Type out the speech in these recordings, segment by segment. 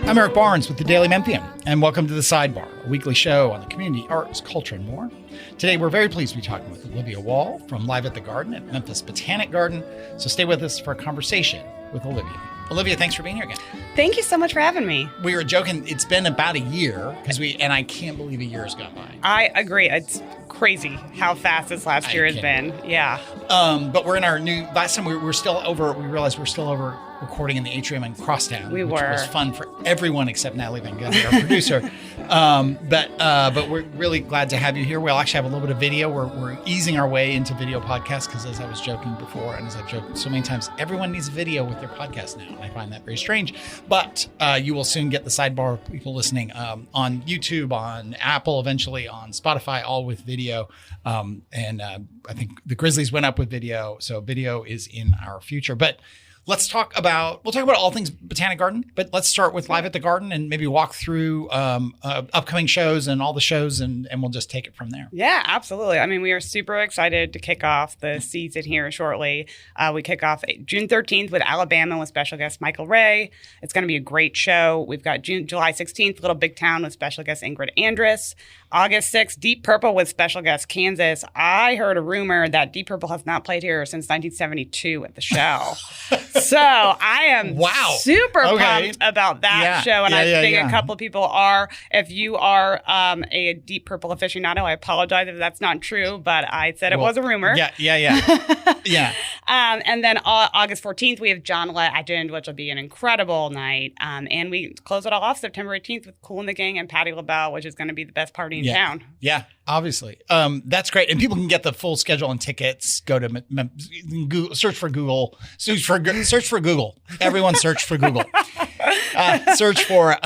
I'm Eric Barnes with the Daily Memphian, and welcome to The Sidebar, a weekly show on the community, arts, culture, and more. Today, we're very pleased to be talking with Olivia Wall from Live at the Garden at Memphis Botanic Garden. So stay with us for a conversation with Olivia. Olivia, thanks for being here again. Thank you so much for having me. We were joking, it's been about a year, and I can't believe a year has gone by. I agree. It's crazy how fast this last year has been. Yeah. But we're in our new, last time we realized we're still over recording in the atrium in Crosstown. Which was fun for everyone except Natalie Van Gundy, our producer. But we're really glad to have you here. We'll actually have a little bit of video. We're easing our way into video podcasts because, as I was joking before, and as I've joked so many times, everyone needs video with their podcast now. And I find that very strange. But you will soon get the sidebar, people listening, on YouTube, on Apple, eventually on Spotify, all with video. I think the Grizzlies went up with video. So video is in our future. But we'll talk about all things Botanic Garden, but let's start with Live at the Garden and maybe walk through upcoming shows and all the shows, and we'll just take it from there. Yeah, absolutely. I mean, we are super excited to kick off the season here shortly. We kick off June 13th with Alabama with special guest Michael Ray. It's going to be a great show. We've got July 16th, Little Big Town with special guest Ingrid Andress. August 6th, Deep Purple with special guest Kansas. I heard a rumor that Deep Purple has not played here since 1972 at the show. So I am super pumped about that show. And I think a couple of people are. If you are a Deep Purple aficionado, I apologize if that's not true, but I said it was a rumor. Yeah. And then August 14th, we have John Legend, which will be an incredible night. And we close it all off September 18th with Kool and the Gang and Patti LaBelle, which is going to be the best party in town. Yeah, obviously. That's great. And people can get the full schedule and tickets. Go to Google, search for Google. Everyone search for Google. Search for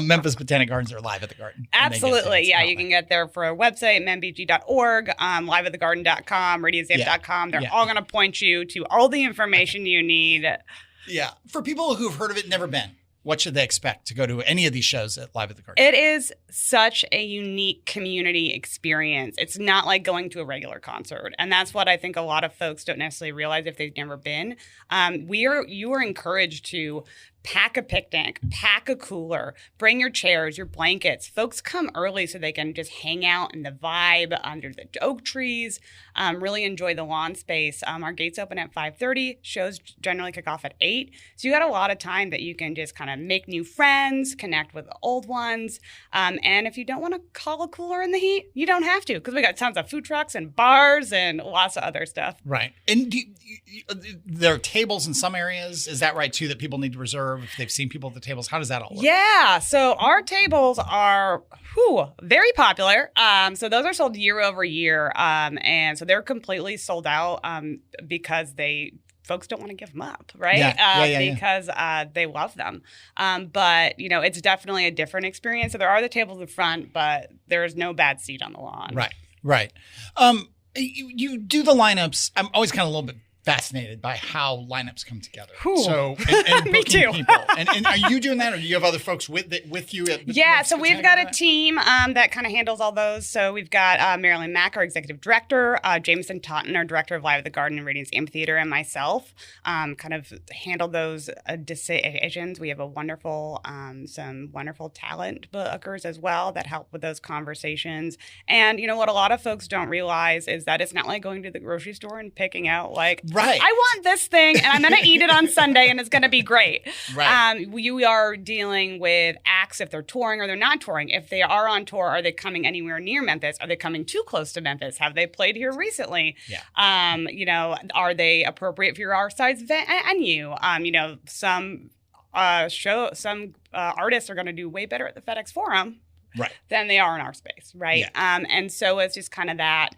Memphis Botanic Gardens or Live at the Garden. Absolutely. Yeah, you can get there for our website, membg.org, liveatthegarden.com, radiosave.com. They're all going to point you to all the information you need. Yeah. For people who've heard of it, never been, what should they expect to go to any of these shows at Live at the Garden? It is such a unique community experience. It's not like going to a regular concert. And that's what I think a lot of folks don't necessarily realize if they've never been. You are encouraged to pack a picnic, pack a cooler, bring your chairs, your blankets. Folks come early so they can just hang out in the vibe under the oak trees, really enjoy the lawn space. Our gates open at 5:30. Shows generally kick off at 8. So you got a lot of time that you can just kind of make new friends, connect with the old ones. And if you don't want to call a cooler in the heat, you don't have to, because we got tons of food trucks and bars and lots of other stuff. Right. And there are tables in some areas. Is that right, too, that people need to reserve if they've seen people at the tables? How does that all work? Yeah. So our tables are very popular. So those are sold year over year. And so they're completely sold out because folks don't want to give them up, right? Because they love them. But, it's definitely a different experience. So there are the tables in front, but there's no bad seat on the lawn. Right. You do the lineups. I'm always kind of a little bit fascinated by how lineups come together. So, and Me too. People. And are you doing that, or do you have other folks with you? So we've got a team that kind of handles all those. So we've got Marilyn Mack, our executive director, Jameson Totten, our director of Live at the Garden and Radiance Amphitheater, and myself kind of handle those decisions. We have some wonderful talent bookers as well that help with those conversations. And what a lot of folks don't realize is that it's not like going to the grocery store and picking out right. I want this thing and I'm going to eat it on Sunday and it's going to be great. Right. We are dealing with acts if they're touring or they're not touring. If they are on tour, are they coming anywhere near Memphis? Are they coming too close to Memphis? Have they played here recently? Yeah. Are they appropriate for our size venue? Some artists are going to do way better at the FedEx Forum. Right. Than they are in our space, right? Yeah. And so it's just kind of that.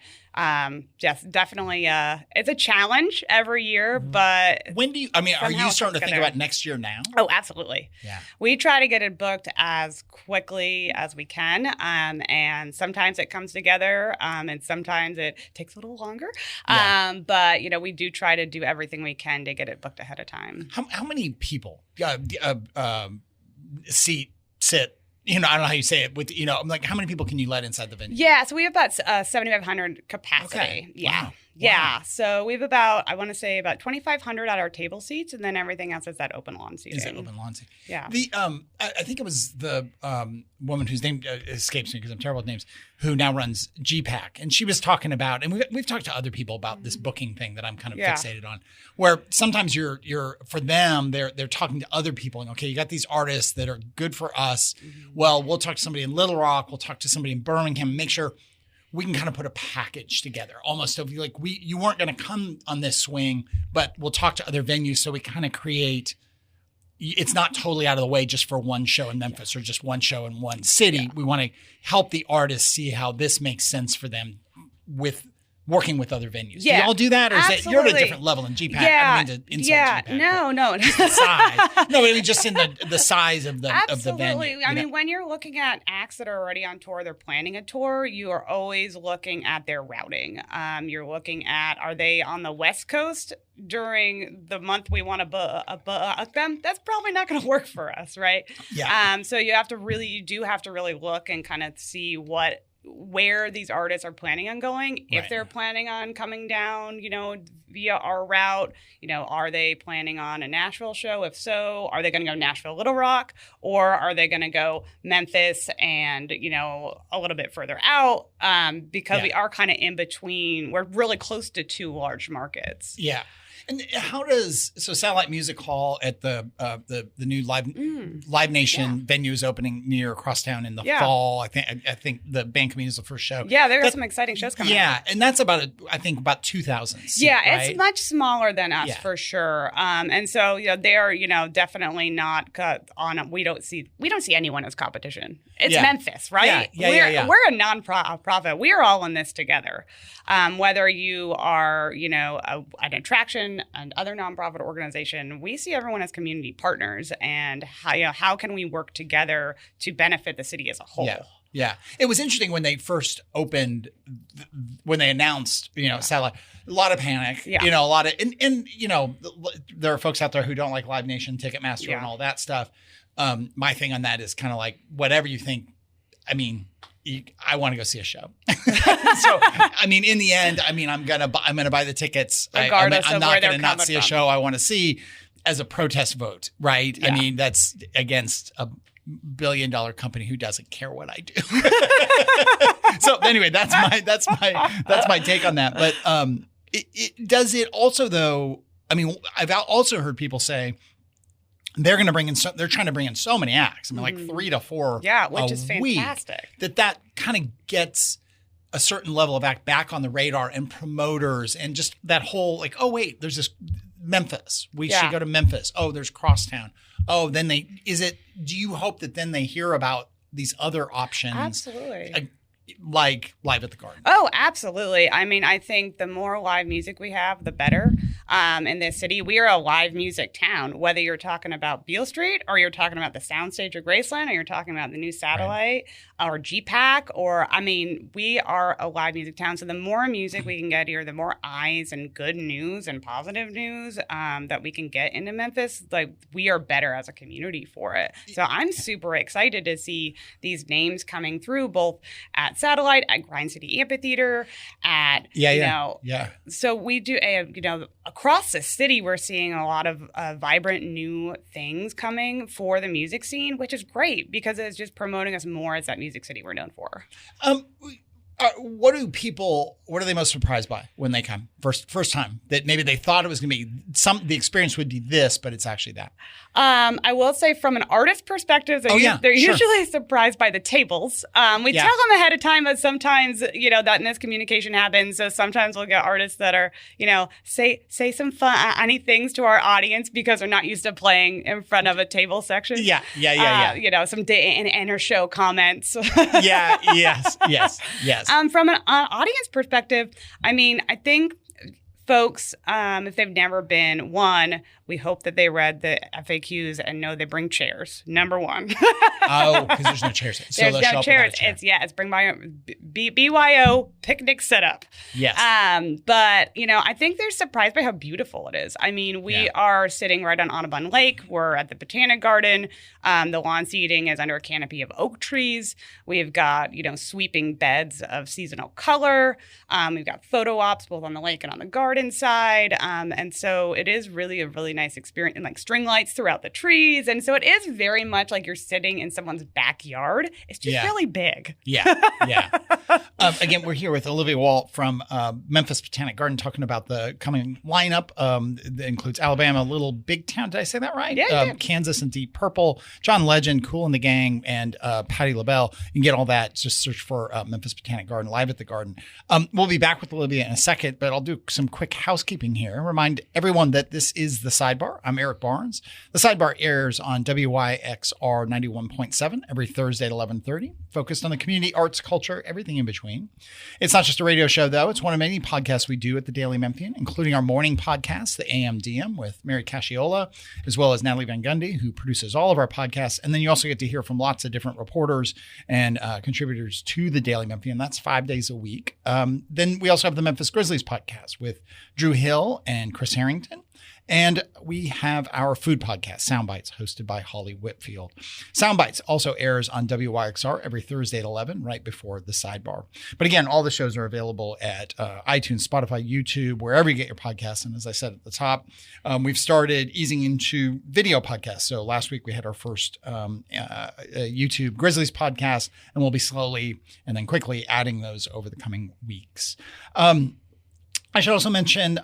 Just definitely, it's a challenge every year, but are you starting to think about next year now? Oh, absolutely. Yeah. We try to get it booked as quickly as we can, and sometimes it comes together, and sometimes it takes a little longer. Yeah. But we do try to do everything we can to get it booked ahead of time. How many people sit I don't know how you say it with, I'm like, how many people can you let inside the venue? Yeah. So we have about 7,500 capacity. Okay. Yeah. Wow. Yeah. So we have about 2,500 at our table seats, and then everything else is that open lawn seating. Is that open lawn seating? Yeah. I think it was the woman whose name escapes me because I'm terrible with names, who now runs GPAC. And she was talking about, and we've talked to other people about this booking thing that I'm kind of fixated on, where sometimes you're for them, they're talking to other people and, okay, you got these artists that are good for us. Mm-hmm. Well, we'll talk to somebody in Little Rock. We'll talk to somebody in Birmingham, make sure we can kind of put a package together, almost of like you weren't going to come on this swing, but we'll talk to other venues so we kind of create. It's not totally out of the way just for one show in Memphis or just one show in one city. Yeah. We want to help the artists see how this makes sense for them with working with other venues. Yeah. Do y'all do that? Or is that you're at a different level in GPAC? Yeah. I don't mean to insult GPAC. No. Just the size. No, I mean just in the size of the venue. Absolutely. I mean, when you're looking at acts that are already on tour, they're planning a tour, you are always looking at their routing. You're looking at, are they on the West Coast during the month we want to book them? That's probably not going to work for us, right? Yeah. So you do have to really look and kind of see where these artists are planning on going. If they're planning on coming down, via our route, are they planning on a Nashville show? If so, are they going to go Nashville, Little Rock, or are they going to go Memphis and, a little bit further out? Because we are kind of in between. We're really close to two large markets. Yeah. And how does Satellite Music Hall at the new Live Nation venue is opening near Crosstown in the fall. I think the band community is the first show. Yeah, there are some exciting shows coming. Yeah, and that's about 2,000 seats. Yeah, right? It's much smaller than us for sure. And so they are definitely not on. We don't see anyone as competition. It's Memphis, right? Yeah. We're a nonprofit. We are all in this together. Whether you are an attraction and other nonprofit organization, we see everyone as community partners, and how can we work together to benefit the city as a whole? Yeah. It was interesting when they first opened, when they announced, Satellite, a lot of panic, a lot of, and there are folks out there who don't like Live Nation, Ticketmaster and all that stuff. My thing on that is kind of like, whatever you think, I want to go see a show. So, in the end, I'm gonna buy the tickets. Regardless I'm of not where gonna they're not coming see a from. show I want to see as a protest vote, right? Yeah. That's against a billion-dollar company who doesn't care what I do. So anyway, that's my take on that. But does it also though? I've also heard people say they're going to bring in. They're trying to bring in so many acts. Like 3 to 4. Yeah, which is fantastic. That kind of gets a certain level of act back on the radar and promoters and just that whole like, oh wait, there's this Memphis. We should go to Memphis. Oh, there's Crosstown. Oh, then do you hope that then they hear about these other options? Absolutely. Like Live at the Garden. Oh, absolutely. I think the more live music we have, the better. In this city, we are a live music town, whether you're talking about Beale Street or you're talking about the Soundstage of Graceland or you're talking about the new Satellite or GPAC we are a live music town. So the more music we can get here, the more eyes and good news and positive news that we can get into Memphis, like we are better as a community for it. So I'm super excited to see these names coming through both at Satellite, at Grind City Amphitheater, at So we do across the city, we're seeing a lot of vibrant new things coming for the music scene, which is great because it's just promoting us more as that music city we're known for. What are they most surprised by when they come first time that maybe they thought it was going to be the experience would be this, but it's actually that? I will say from an artist perspective, they're usually surprised by the tables. We tell them ahead of time, but sometimes, that miscommunication happens. So sometimes we'll get artists that are, say some funny things to our audience because they're not used to playing in front of a table section. Yeah. Some inner show comments. Yes. From an audience perspective, I think folks, if they've never been, one, we hope that they read the FAQs and know they bring chairs. Number one. Oh, because there's no chairs. So there's no chairs. It's bring by BYO picnic setup. Yes. But I think they're surprised by how beautiful it is. I mean, we are sitting right on Audubon Lake. We're at the Botanic Garden. The lawn seating is under a canopy of oak trees. We've got sweeping beds of seasonal color. We've got photo ops both on the lake and on the garden side. And so it is really a really nice experience, and like string lights throughout the trees. And so it is very much like you're sitting in someone's backyard. It's just really big. Yeah. Again, we're here with Olivia Walt from Memphis Botanic Garden talking about the coming lineup that includes Alabama, Little Big Town. Did I say that right? Yeah. Kansas and Deep Purple, John Legend, Cool and the Gang, and Patti LaBelle. You can get all that. Just search for Memphis Botanic Garden, live at the garden. We'll be back with Olivia in a second, but I'll do some quick housekeeping here. Remind everyone that this is The Sidebar. I'm Eric Barnes. The Sidebar airs on WYXR 91.7 every Thursday at 11:30, focused on the community, arts, culture, everything in between. It's not just a radio show, though. It's one of many podcasts we do at the Daily Memphian, including our morning podcast, the AM DM, with Mary Casciola, as well as Natalie Van Gundy, who produces all of our podcasts. And then you also get to hear from lots of different reporters and contributors to the Daily Memphian. That's 5 days a week. Then we also have the Memphis Grizzlies podcast with Drew Hill and Chris Harrington. And we have our food podcast, Soundbites, hosted by Holly Whitfield. Soundbites also airs on WYXR every Thursday at 11, right before The Sidebar. But again, all the shows are available at iTunes, Spotify, YouTube, wherever you get your podcasts. And as I said at the top, we've started easing into video podcasts. So last week we had our first YouTube Grizzlies podcast, and we'll be slowly and then quickly adding those over the coming weeks. I should also mention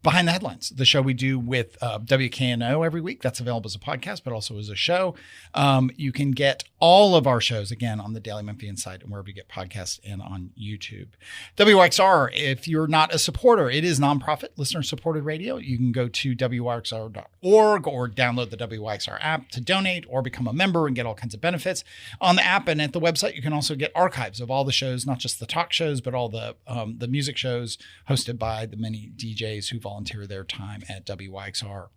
Behind the Headlines, the show we do with WKNO every week. That's available as a podcast, but also as a show. You can get all of our shows, again, on the Daily Memphian site and wherever you get podcasts and on YouTube. WXR, if you're not a supporter, it is nonprofit, listener-supported radio. You can go to WYXR.org or download the WYXR app to donate or become a member and get all kinds of benefits. On the app and at the website, you can also get archives of all the shows, not just the talk shows, but all the music shows hosted by the many DJs who volunteer their time at WYXR.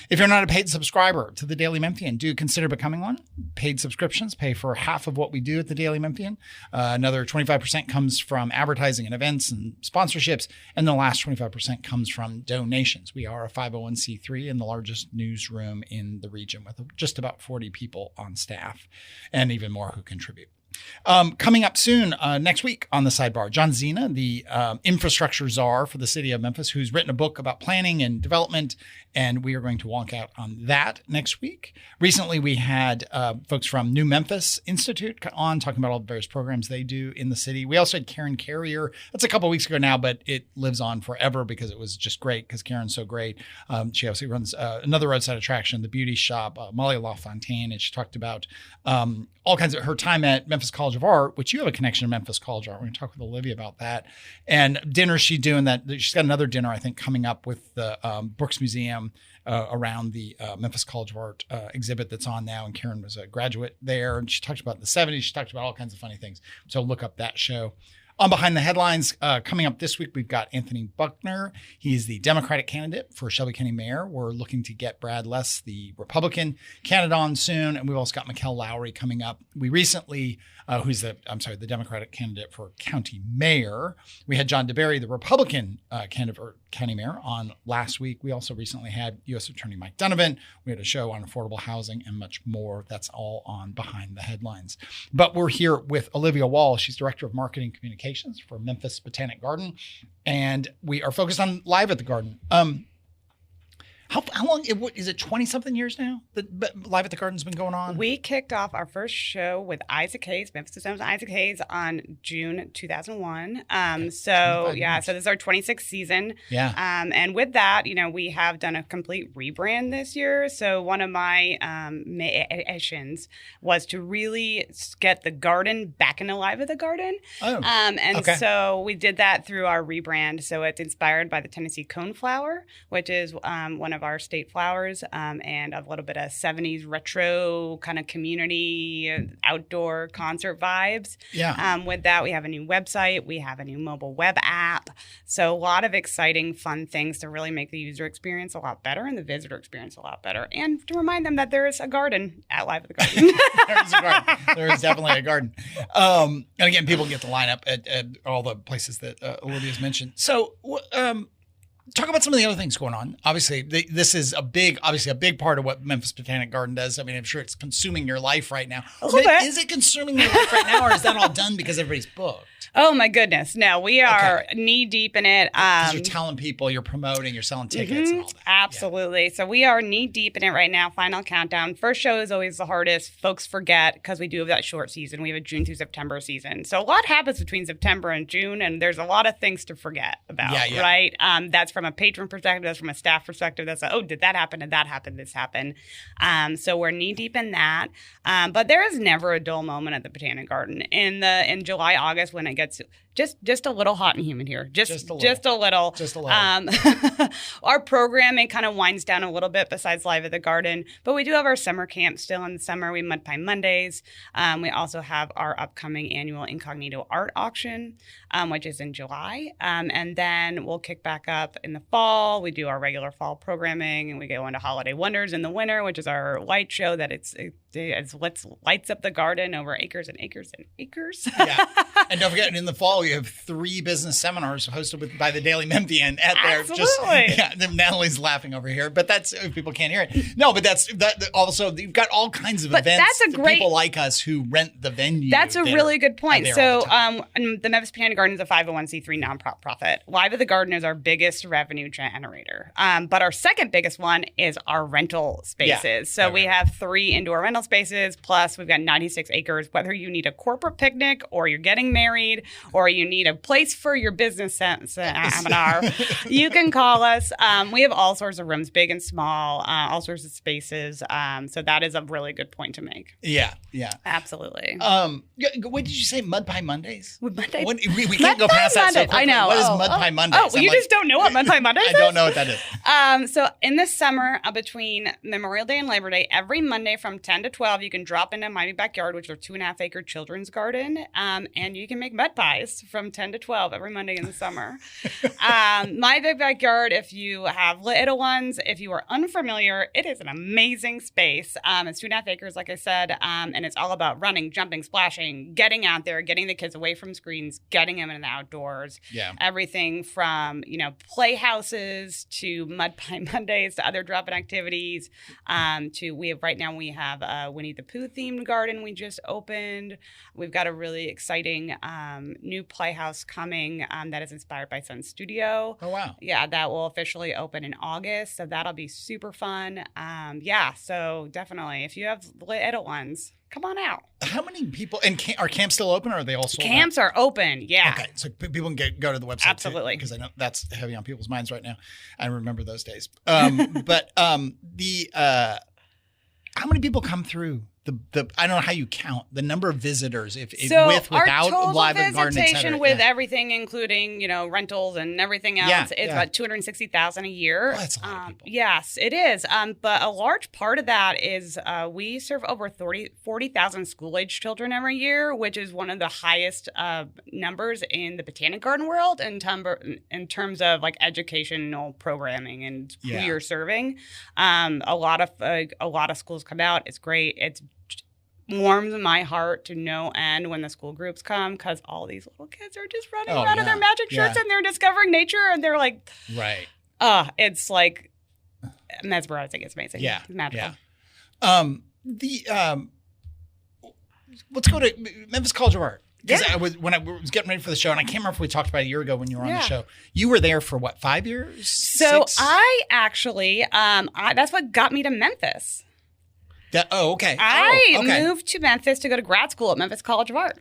If you're not a paid subscriber to the Daily Memphian, do consider becoming one. Paid subscriptions pay for half of what we do at the Daily Memphian. Another 25% comes from advertising and events and sponsorships, and the last 25% comes from donations. We are a 501c3 and the largest newsroom in the region with just about 40 people on staff and even more who contribute. Coming up soon, next week on The Sidebar, John Zena, the infrastructure czar for the city of Memphis, who's written a book about planning and development, and we are going to walk out on that next week. Recently, we had folks from New Memphis Institute on talking about all the various programs they do in the city. We also had Karen Carrier. That's a couple of weeks ago now, but it lives on forever because it was just great because Karen's so great. She obviously runs another roadside attraction, the Beauty Shop, Molly LaFontaine, and she talked about all kinds of her time at Memphis College of Art, which you have a connection to Memphis College of Art. We're going to talk with Olivia about that. And dinner she's doing that. She's got another dinner, I think, coming up with the Brooks Museum around the Memphis College of Art exhibit that's on now. And Karen was a graduate there. And she talked about the 70s. She talked about all kinds of funny things. So look up that show. On Behind the Headlines, coming up this week, we've got Anthony Buckner. He's the Democratic candidate for Shelby County Mayor. We're looking to get Brad Less, the Republican candidate, on soon. And we've also got Mikkel Lowry coming up. We recently, who's the Democratic candidate for County Mayor. We had John DeBerry, the Republican candidate for County Mayor, on last week. We also recently had U.S. Attorney Mike Donovan. We had a show on affordable housing and much more. That's all on Behind the Headlines. But we're here with Olivia Wall. She's Director of Marketing Communications for Memphis Botanic Garden. And we are focused on Live at the Garden. How long, is it 20-something years now that Live at the Garden's been going on? We kicked off our first show with Isaac Hayes, Memphis Sounds Isaac Hayes, on June 2001. So this is our 26th season. Yeah. And with that, we have done a complete rebrand this year. So one of my missions was to really get the garden back into Live at the Garden. So we did that through our rebrand. So it's inspired by the Tennessee coneflower, which is one of of our state flowers, and a little bit of 70s retro kind of community outdoor concert vibes. Yeah. With that, we have a new website. We have a new mobile web app. So a lot of exciting, fun things to really make the user experience a lot better and the visitor experience a lot better. And to remind them that there is a garden at Live at the Garden. There is a garden. There is definitely a garden. And again, people get to line up at all the places that Olivia's mentioned. So talk about some of the other things going on. Obviously, this is a big part of what Memphis Botanic Garden does. I mean, I'm sure it's consuming your life right now. A little bit. Is it consuming your life right now, or is that all done because everybody's booked? Oh, my goodness. No, we are knee deep in it. Because you're telling people, you're promoting, you're selling tickets and all that. Absolutely. Yeah. So we are knee deep in it right now. Final countdown. First show is always the hardest. Folks forget because we do have that short season. We have a June through September season. So a lot happens between September and June, and there's a lot of things to forget about, right? That's from a patron perspective. That's from a staff perspective. That's like, oh, did that happen? Did that happen? This happened. So we're knee deep in that. But there is never a dull moment at the Botanic Garden. In July, August, when it gets just a little hot and humid here. Just a little. Our programming kind of winds down a little bit besides Live at the Garden, but we do have our summer camp still in the summer. We Mud Pie Mondays. We also have our upcoming annual Incognito Art Auction, which is in July. And then we'll kick back up in the fall. We do our regular fall programming, and we go into Holiday Wonders in the winter, which is our light show that lights up the garden over acres and acres and acres. Yeah. And don't forget, in the fall, you have 3 business seminars hosted by the Daily Memphian at there. Absolutely. Natalie's laughing over here, but that's if people can't hear it. No, but that's also you've got all kinds of events. That's people like us who rent the venue. That's a really good point. So the Memphis Botanic Garden is a 501c3 nonprofit. Live at the Garden is our biggest revenue generator. But our second biggest one is our rental spaces. Yeah. So we have 3 indoor rental spaces, plus we've got 96 acres. Whether you need a corporate picnic or you're getting married or you need a place for your business seminar, you can call us. We have all sorts of rooms, big and small, all sorts of spaces. So that is a really good point to make. Yeah. Absolutely. What did you say? Mud Pie Mondays? Mondays? We can't go past that so quickly. I know. What is Mud Pie Mondays? Oh, you just don't know what Mud Pie Mondays is? I don't know what that is. So in the summer, between Memorial Day and Labor Day, every Monday from 10 to 12, you can drop into my backyard, which is our 2.5-acre children's garden, and you can make mud pies from 10 to 12 every Monday in the summer. My big backyard, if you have little ones, if you are unfamiliar, it is an amazing space. It's 2.5 acres, like I said, and it's all about running, jumping, splashing, getting out there, getting the kids away from screens, getting them in the outdoors. Yeah. Everything from, playhouses to Mud Pie Mondays to other drop-in activities. Right now we have a Winnie the Pooh themed garden we just opened. We've got a really exciting new playhouse coming that is inspired by Sun Studio. Oh, wow. Yeah, that will officially open in August. So that'll be super fun. So definitely, if you have little ones, come on out. How many people, and are camps still open, or are they all sold Camps out? Are open, yeah. Okay, so people can go to the website. Absolutely. Because I know that's heavy on people's minds right now. I remember those days. How many people come through? I don't know how you count the number of visitors without Live at the Garden, et cetera. With everything, including rentals and everything else, it's about 260,000 a year. Well, that's a lot of people. Yes, it is. But a large part of that is we serve over 40,000 school-age children every year, which is one of the highest numbers in the Botanic Garden world in terms of educational programming and who you're serving. A lot of schools come out. It's great. It's warms my heart to no end when the school groups come, because all these little kids are just running around in their magic shirts and they're discovering nature, and they're like, right. It's like mesmerizing. It's amazing. Yeah. It's magical. Yeah. Let's go to Memphis College of Art. Because when I was getting ready for the show, and I can't remember if we talked about it a year ago when you were on the show. You were there for what, 5 years? So 6? I actually, that's what got me to Memphis. Okay. I moved to Memphis to go to grad school at Memphis College of Art.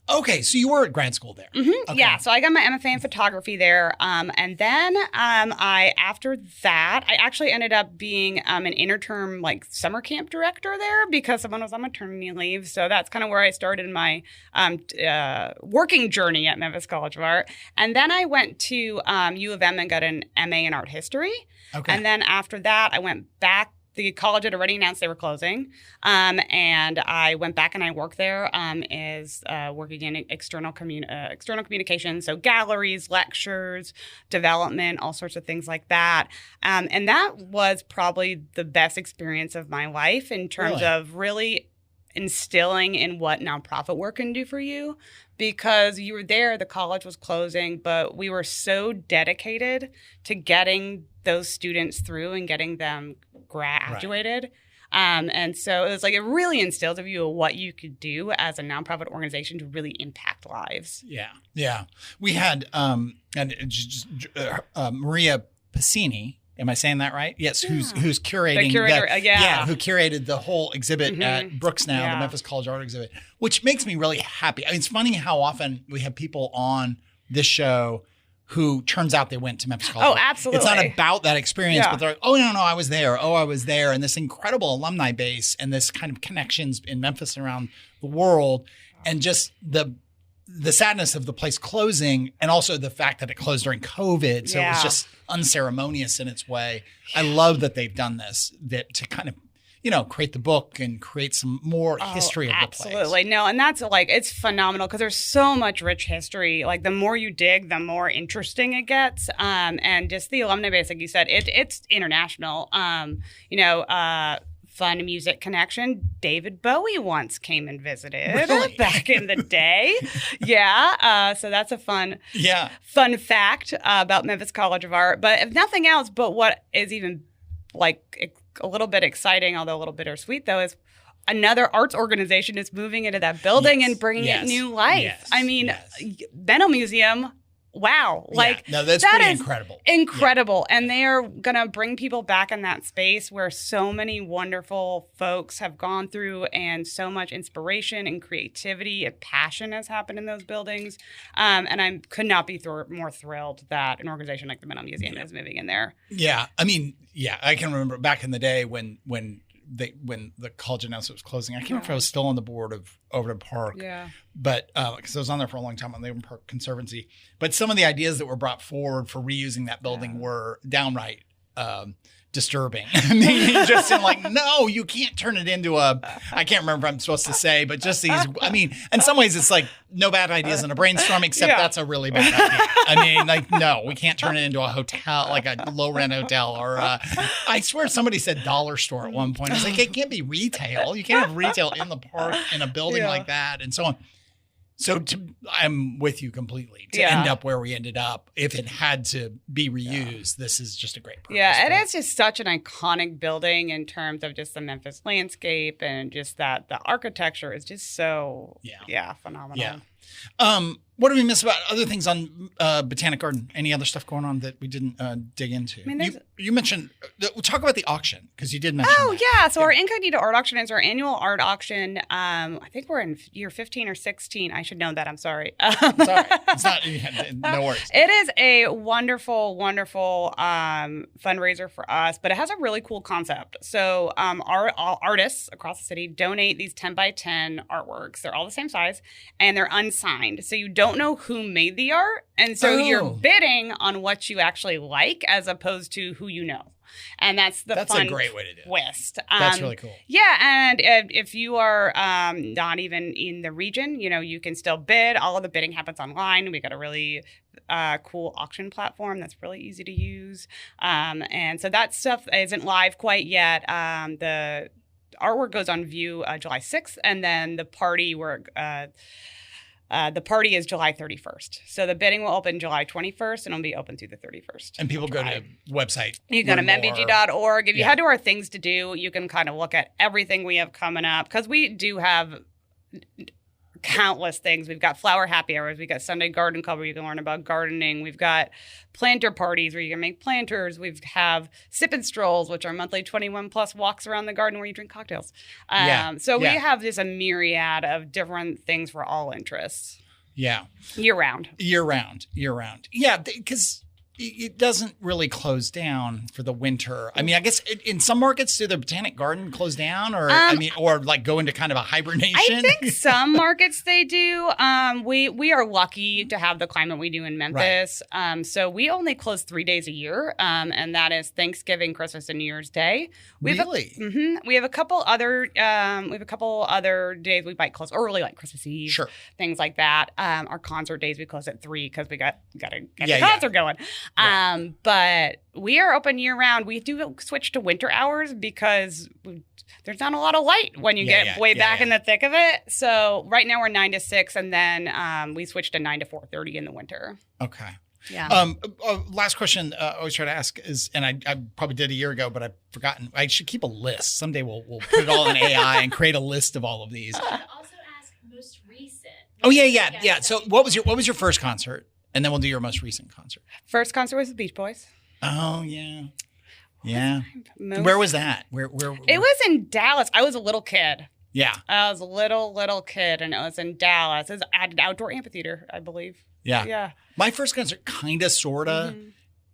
Okay, so you were at grad school there. Mm-hmm. Okay. Yeah, so I got my MFA in photography there, and then after that, I actually ended up being an interterm like summer camp director there because someone was on maternity leave. So that's kind of where I started my working journey at Memphis College of Art, and then I went to U of M and got an MA in art history. Okay. And then after that, I went back. The college had already announced they were closing, and I went back and I worked there as working in external communications, so galleries, lectures, development, all sorts of things like that. And that was probably the best experience of my life in terms of really instilling in what nonprofit work can do for you, because you were there, the college was closing, but we were so dedicated to getting those students through and getting them graduated. Right. And so it was like, it really instilled in you what you could do as a nonprofit organization to really impact lives. Yeah. Yeah. We had Maria Pacini. Am I saying that right? Yes, who's curating who curated the whole exhibit at Brooks now, the Memphis College Art exhibit, which makes me really happy. I mean, it's funny how often we have people on this show who turns out they went to Memphis College. Oh, absolutely. It's not about that experience, but they're like, oh, no, I was there. Oh, I was there. And this incredible alumni base and this kind of connections in Memphis and around the world, and just the sadness of the place closing, and also the fact that it closed during COVID. So it was just unceremonious in its way. I love that they've done this, that to kind of, create the book and create some more history of the place. Absolutely. No, and that's like, it's phenomenal because there's so much rich history. Like the more you dig, the more interesting it gets. And just the alumni base, like you said, it's international. Fun music connection. David Bowie once came and visited back in the day. So that's a fun fact about Memphis College of Art. But if nothing else, but what is even like a little bit exciting, although a little bittersweet though, is another arts organization is moving into that building and bringing it new life. Yes, I mean, Benno Museum. Wow. That's pretty incredible. Incredible. Yeah. And they are going to bring people back in that space where so many wonderful folks have gone through, and so much inspiration and creativity and passion has happened in those buildings. And I could not be more thrilled that an organization like the Benno Museum is moving in there. Yeah. I mean, I can remember back in the day when the college announced it was closing. I can't remember if I was still on the board of Overton Park. Yeah. But because I was on there for a long time on the Overton Park Conservancy. But some of the ideas that were brought forward for reusing that building were downright disturbing. I mean, just in like, no, you can't turn it into I can't remember what I'm supposed to say, but just these, I mean, in some ways it's like no bad ideas in a brainstorm, except that's a really bad idea. I mean, like, no, we can't turn it into a hotel, like a low rent hotel, or I swear somebody said dollar store at one point. I was like, it can't be retail. You can't have retail in the park in a building like that, and so on. So I'm with you completely. To end up where we ended up, if it had to be reused, this is just a great purpose. Yeah, it is just such an iconic building in terms of just the Memphis landscape, and just that the architecture is just so phenomenal. Yeah. What do we miss about other things on Botanic Garden? Any other stuff going on that we didn't dig into? I mean, you mentioned, we'll talk about the auction, because you did mention that. So our Incognito Art Auction is our annual art auction. I think we're in year 15 or 16. I should know that. I'm sorry. It's not, no worries. It is a wonderful, wonderful fundraiser for us, but it has a really cool concept. So our artists across the city donate these 10 by 10 artworks. They're all the same size, and they're unsigned. So you don't know who made the art. And so you're bidding on what you actually like, as opposed to who you know. And that's fun a great way to do it. Twist. That's really cool. Yeah, and if you are not even in the region, you can still bid. All of the bidding happens online. We got a really cool auction platform that's really easy to use. And so that stuff isn't live quite yet. The artwork goes on view July 6th, and then the party is July 31st. So the bidding will open July 21st, and it'll be open through the 31st. And people go to website. You go to membg.org. If you head to our things to do, you can kind of look at everything we have coming up, because we do have countless things. We've got flower happy hours. We've got Sunday garden club where you can learn about gardening. We've got planter parties where you can make planters. We have sip and strolls, which are monthly 21 plus walks around the garden where you drink cocktails. We have just a myriad of different things for all interests. Yeah. Year round. Yeah, because it doesn't really close down for the winter. I mean, I guess in some markets, do the Botanic Garden close down or like go into kind of a hibernation? I think some markets they do. We are lucky to have the climate we do in Memphis. Right. So we only close 3 days a year, and that is Thanksgiving, Christmas, and New Year's Day. We have a couple other days we might close early, like Christmas Eve, sure, things like that. Our concert days we close at 3 because we got to get the concert going. Right. But we are open year round. We do switch to winter hours because there's not a lot of light when you get way back in the thick of it. So right now we're 9 to 6, and then we switch to 9 to 4:30 in the winter. Okay. Yeah. Last question I always try to ask is, and I probably did a year ago, but I've forgotten. I should keep a list. Someday we'll put it all in AI and create a list of all of these. Also ask most recent. Oh yeah. So what was your first concert? And then we'll do your most recent concert. First concert was the Beach Boys. Oh, yeah. Yeah. Where was that? Where? It was in Dallas. I was a little kid. Yeah. I was a little kid, and it was in Dallas. It was at an outdoor amphitheater, I believe. Yeah. Yeah. My first concert, kind of, sort of,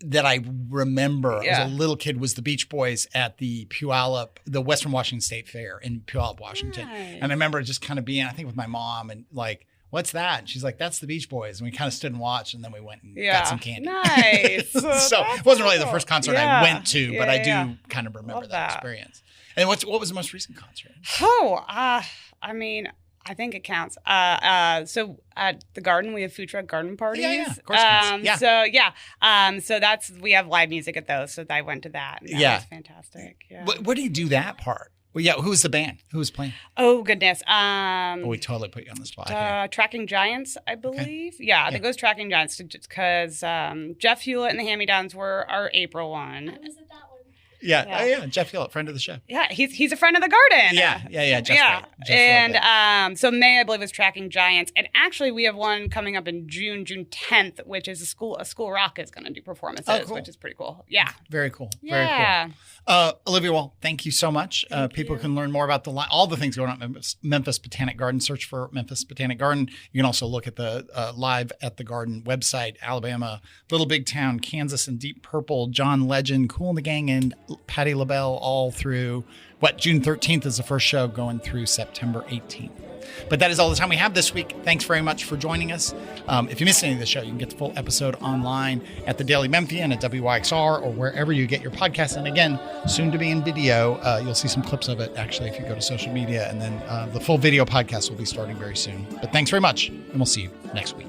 that I remember as a little kid was the Beach Boys at the Puyallup, the Western Washington State Fair in Puyallup, Washington. Nice. And I remember just kind of being, I think, with my mom and like, what's that? And she's like, that's the Beach Boys. And we kind of stood and watched, and then we went and got some candy. Nice. So it wasn't really the first concert I went to, but I do kind of remember that experience. And what was the most recent concert? I mean, I think it counts. So at the garden, we have food truck garden parties. Yeah, of course. So we have live music at those. So I went to that. And that was fantastic. Yeah. What do you do that part? Well, yeah. Who was the band? Who was playing? Oh, goodness. We totally put you on the spot here. Tracking Giants, I believe. Okay. Yeah, I think it was Tracking Giants because Jeff Hewlett and the Hand-Me-Downs were our April one. I was at that one. Yeah. Oh, yeah. Jeff Hewlett, friend of the show. Yeah, he's a friend of the garden. Yeah. Jeff's great. And so May, I believe, was Tracking Giants. And actually, we have one coming up in June 10th, which is a school rock is going to do performances, which is pretty cool. Yeah. Very cool. Yeah. Very cool. Olivia Wall, thank you so much. People can learn more about all the things going on at Memphis Botanic Garden. Search for Memphis Botanic Garden. You can also look at the Live at the Garden website, Alabama, Little Big Town, Kansas, and Deep Purple, John Legend, Kool and the Gang, and Patti LaBelle all through, June 13th is the first show going through September 18th. But that is all the time we have this week. Thanks very much for joining us. If you missed any of the show, you can get the full episode online at the Daily Memphian at WYXR or wherever you get your podcasts. And again, soon to be in video. You'll see some clips of it, actually, if you go to social media. And then the full video podcast will be starting very soon. But thanks very much, and we'll see you next week.